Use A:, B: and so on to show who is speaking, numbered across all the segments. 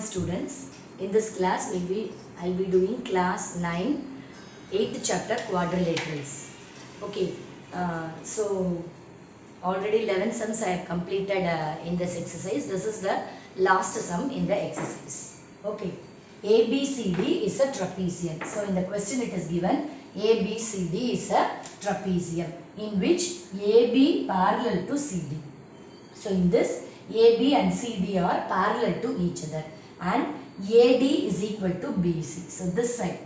A: Students, in this class I'll be doing class 9, 8th chapter quadrilaterals. Okay, so already 11 sums I have completed in this exercise. This is the last sum in the exercise. Okay, ABCD is a trapezium. So in the question it is given ABCD is a trapezium in which AB parallel to CD. So in this AB and CD are parallel to each other and AD is equal to BC. So this side,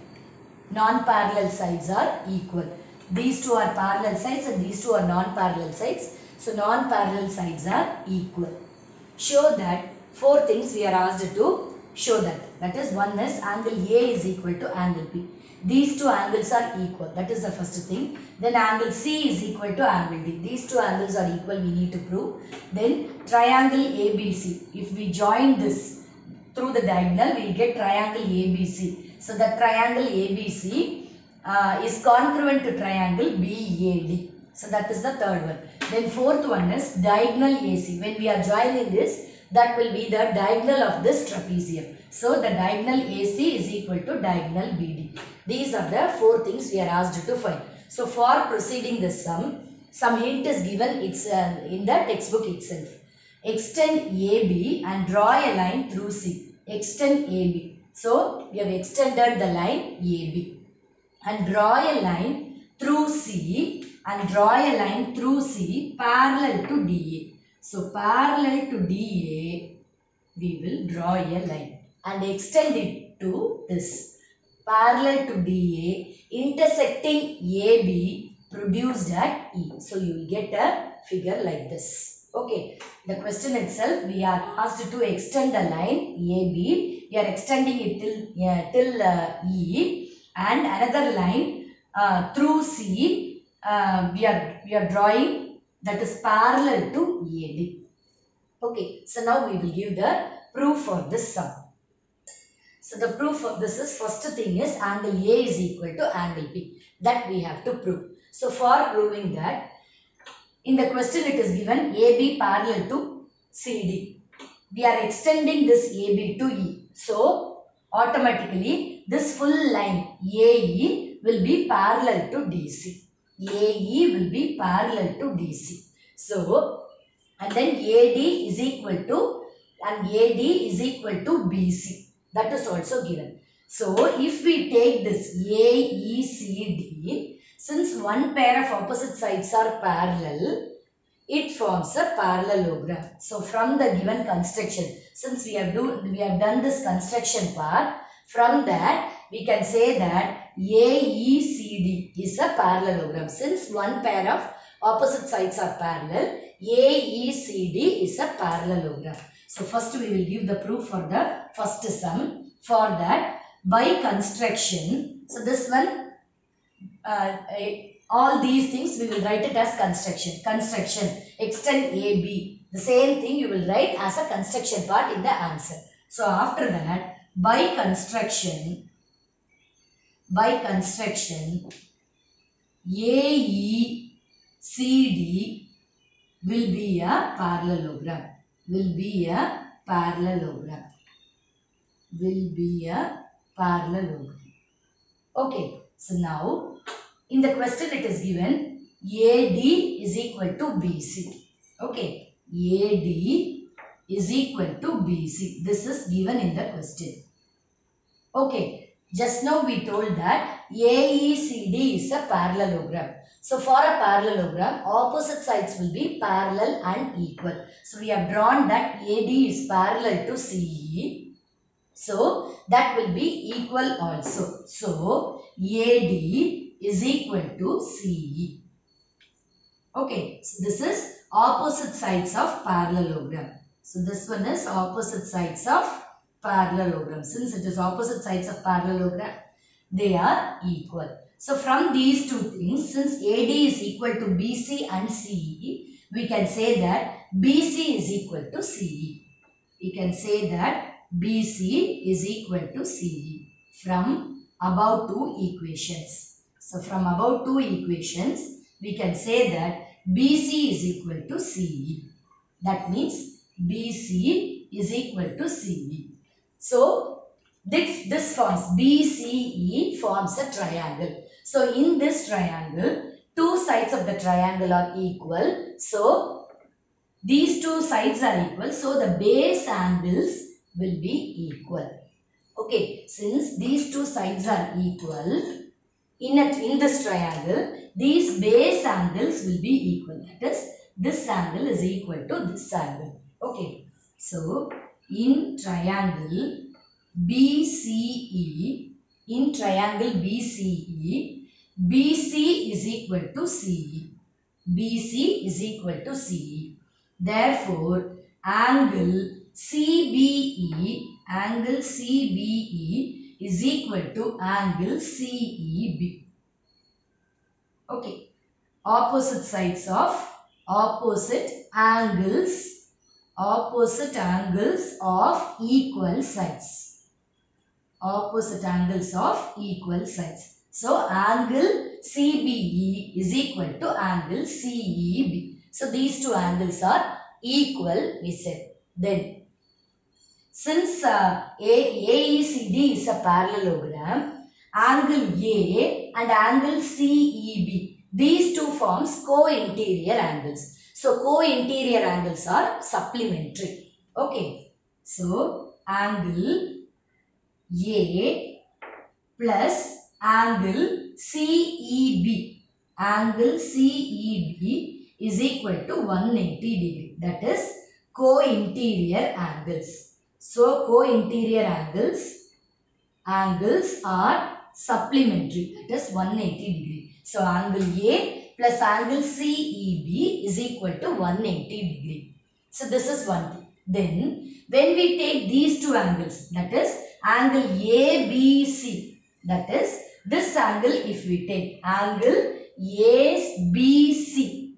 A: non-parallel sides are equal. These two are parallel sides and these two are non-parallel sides. So non-parallel sides are equal. Show that four things we are asked to show that. That is, one is angle A is equal to angle B. These two angles are equal. That is the first thing. Then angle C is equal to angle D. These two angles are equal. We need to prove. Then triangle ABC. If we join this through the diagonal, we will get triangle ABC. So the triangle ABC is congruent to triangle BAD. So that is the third one. Then fourth one is diagonal AC. When we are joining this, that will be the diagonal of this trapezium. So the diagonal AC is equal to diagonal BD. These are the four things we are asked to find. So for proceeding this sum, some hint is given. It's in the textbook itself. Extend AB and draw a line through C. Extend AB. So we have extended the line AB and draw a line through C and draw a line through C parallel to DA. So parallel to DA, we will draw a line and extend it to this. Parallel to DA, intersecting AB produced at E. So you will get a figure like this. Okay, the question itself, we are asked to extend the line AB. We are extending it till E, and another line through C. We are drawing, that is parallel to AD. Okay, so now we will give the proof for this sum. So the proof of this is, first thing is angle A is equal to angle B. That we have to prove. So for proving that, in the question it is given AB parallel to CD. We are extending this AB to E. So automatically this full line AE will be parallel to DC. AE will be parallel to DC. So, and then AD is equal to, and AD is equal to BC. That is also given. So, if we take this AECD, since one pair of opposite sides are parallel, it forms a parallelogram. So, from the given construction, since we have done this construction part, from that we can say that AECD is a parallelogram. Since one pair of opposite sides are parallel, AECD is a parallelogram. So first we will give the proof for the first sum. For that, by construction, so this one, all these things we will write it as construction. Construction, extend AB. The same thing you will write as a construction part in the answer. So after that, by construction, AECD will be a parallelogram. Okay, so now in the question it is given AD is equal to BC. Okay, AD is equal to BC. This is given in the question. Okay, just now we told that AECD is a parallelogram. So for a parallelogram, opposite sides will be parallel and equal. So we have drawn that AD is parallel to CE. So that will be equal also. So AD is equal to CE. Okay, so this is opposite sides of parallelogram. So this one is opposite sides of parallelogram. Since it is opposite sides of parallelogram, they are equal. So from these two things, since AD is equal to BC and CE, we can say that BC is equal to CE. We can say that BC is equal to CE from above two equations. So from above two equations, we can say that BC is equal to CE. That means BC is equal to CE. So this forms BCE forms a triangle. So in this triangle, two sides of the triangle are equal. So these two sides are equal. So the base angles will be equal. Okay, since these two sides are equal, in this triangle, these base angles will be equal. That is, this angle is equal to this angle. Okay, so in triangle BCE, BC is equal to CE. BC is equal to CE. Therefore, angle CBE is equal to angle CEB. Okay. Opposite sides of opposite angles of equal sides. Opposite angles of equal sides. So, angle CBE is equal to angle CEB. So, these two angles are equal, we said. Then, since AECD is a parallelogram, angle A and angle CEB, these two forms co-interior angles. So, co-interior angles are supplementary. Okay. So, angle A plus angle CEB. Angle CEB is equal to 180 degree. That is co-interior angles. So, co-interior angles are supplementary. That is 180 degree. So, angle A plus angle CEB is equal to 180 degree. So, this is one thing. Then, when we take these two angles, that is angle ABC, that is this angle, if we take angle ABC,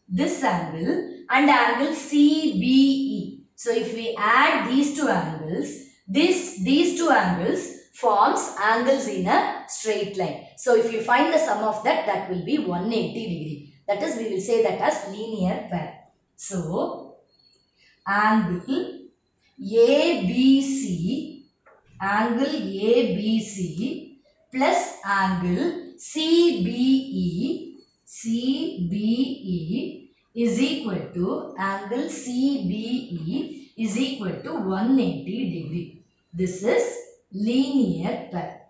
A: this angle and angle CBE. So, if we add these two angles, these two angles forms angles in a straight line. So, if you find the sum of that, that will be 180 degree. That is, we will say that as linear pair. So, angle ABC plus angle CBE is equal to angle CBE is equal to 180 degree. This is linear pair.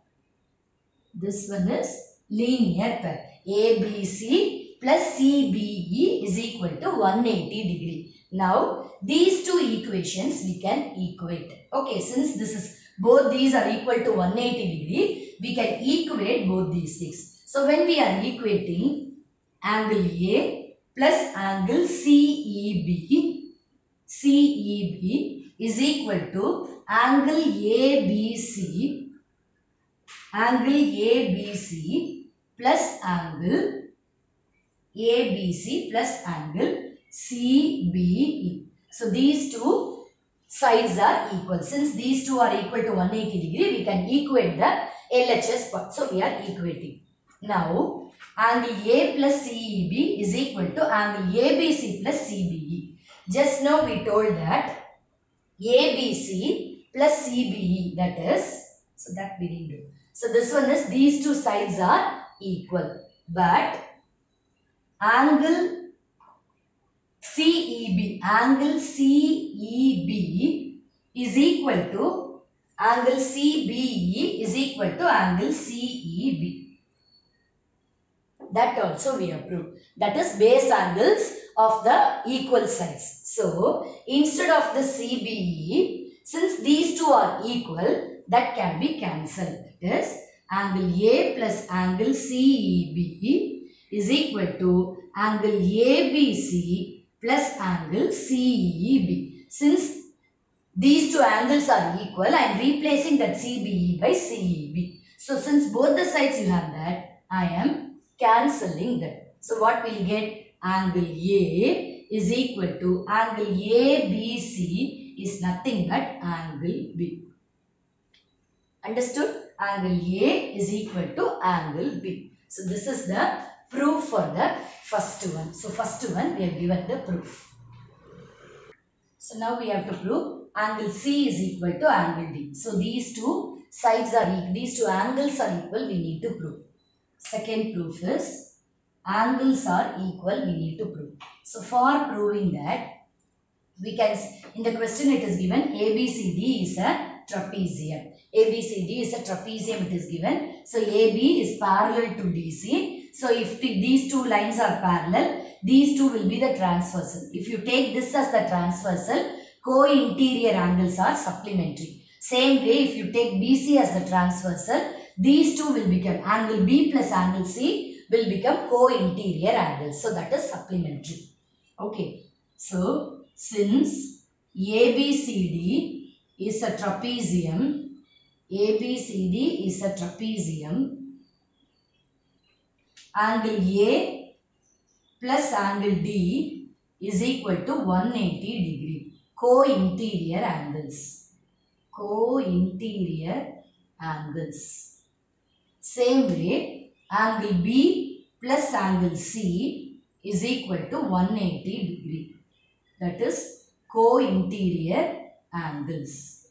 A: This one is linear pair. ABC plus CBE is equal to 180 degree. Now, these two equations we can equate. Okay, since this is both these are equal to 180 degree, we can equate both these things. So, when we are equating angle A plus angle CEB is equal to angle ABC plus angle CBE. So, these two sides are equal. Since these two are equal to 180 degree, we can equate the LHS part. So, we are equating. Now, angle A plus CEB is equal to angle ABC plus CBE. Just now we told that ABC plus CBE, that is, so that we didn't do. So, this one is these two sides are equal. But angle CEB is equal to angle CBE is equal to angle CEB. That also we have proved. That is base angles of the equal sides. So, instead of the CBE, since these two are equal, that can be cancelled. That is angle A plus angle CEB is equal to angle ABC plus angle CEB. Since these two angles are equal, I am replacing that CBE by CEB. So, since both the sides you have that, I am cancelling that. So, what will you get? Angle A is equal to angle ABC is nothing but angle B. Understood? Angle A is equal to angle B. So, this is the proof for the first one. So, first one we have given the proof. So, now we have to prove angle C is equal to angle D. So these two sides are equal, these two angles are equal, we need to prove. Second proof is angles are equal, we need to prove. So for proving that, we can, in the question it is given ABCD is a trapezium. ABCD is a trapezium, it is given. So AB is parallel to DC. So if these two lines are parallel, these two will be the transversal. If you take this as the transversal, co-interior angles are supplementary. Same way, if you take BC as the transversal, these two will become, angle B plus angle C will become co-interior angles. So that is supplementary. Okay. So since ABCD is a trapezium, ABCD is a trapezium, angle A plus angle D is equal to 180 degree. Co-interior angles. Co-interior angles. Same way, angle B plus angle C is equal to 180 degree. That is co-interior angles.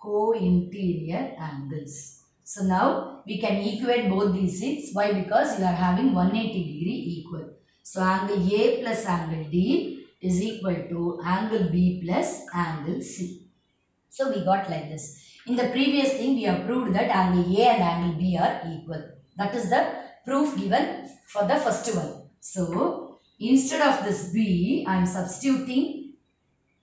A: Co-interior angles. So now we can equate both these things. Why? Because you are having 180 degree equal. So angle A plus angle D is equal to angle B plus angle C. So we got like this. In the previous thing we have proved that angle A and angle B are equal. That is the proof given for the first one. So instead of this B, I am substituting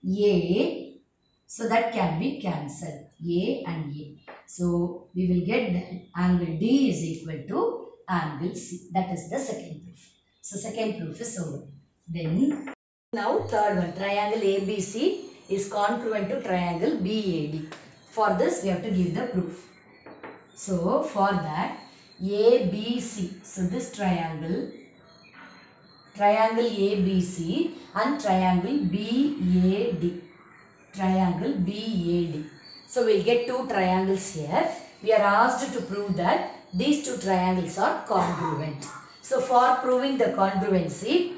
A: A, so that can be cancelled. A and A. So we will get that angle D is equal to angle C. That is the second proof. So second proof is over. Then now third one, triangle ABC is congruent to triangle BAD. For this we have to give the proof. So for that, ABC, so this triangle ABC and triangle BAD. Triangle BAD. So we'll get two triangles here. We are asked to prove that these two triangles are congruent. So for proving the congruency,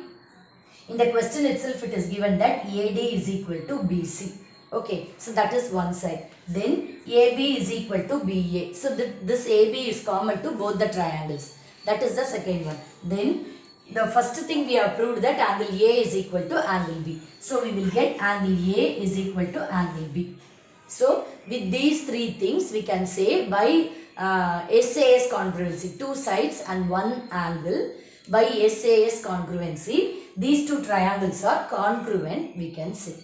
A: in the question itself it is given that AD is equal to BC. Okay, so that is one side. Then AB is equal to BA. So this AB is common to both the triangles. That is the second one. Then the first thing we have proved that angle A is equal to angle B. So we will get angle A is equal to angle B. So with these three things we can say by SAS congruency, two sides and one angle, by SAS congruency these two triangles are congruent, we can say.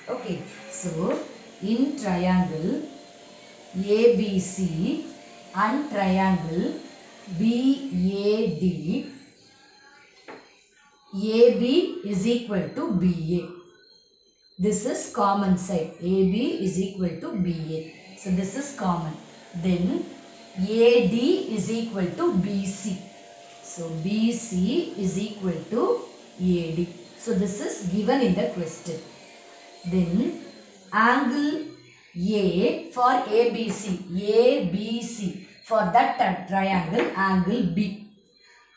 A: Okay, so in triangle ABC and triangle BAD, AB is equal to BA. This is common side. AB is equal to BA. So this is common. Then AD is equal to BC. So BC is equal to AD. So this is given in the question. Then angle A for ABC for that triangle angle B.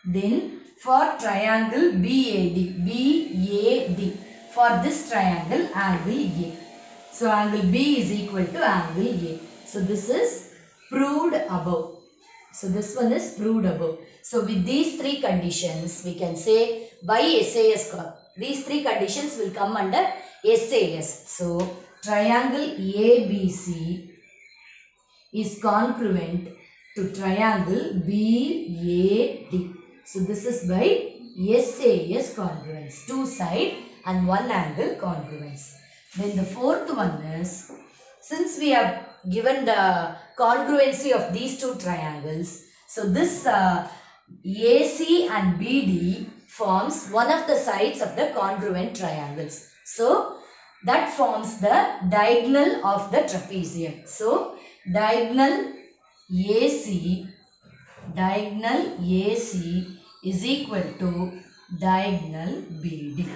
A: Then for triangle BAD for this triangle angle A. So angle B is equal to angle A. So this is proved above. So this one is proved above. So with these three conditions we can say by SAS, these three conditions will come under SAS. So triangle ABC is congruent to triangle BAD. So this is by SAS congruence, two side and one angle congruence. Then the fourth one is, since we have given the congruency of these two triangles, so this AC and BD forms one of the sides of the congruent triangles. So that forms the diagonal of the trapezium. So diagonal AC is equal to diagonal BD.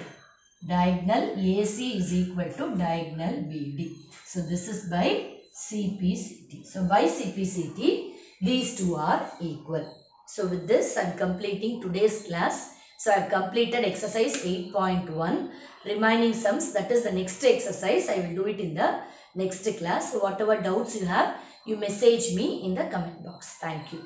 A: Diagonal AC is equal to diagonal BD. So this is by CPCT. So by CPCT, these two are equal. So with this, I am completing today's class. So I have completed exercise 8.1. Remaining sums, that is the next exercise. I will do it in the next class. So whatever doubts you have, you message me in the comment box. Thank you.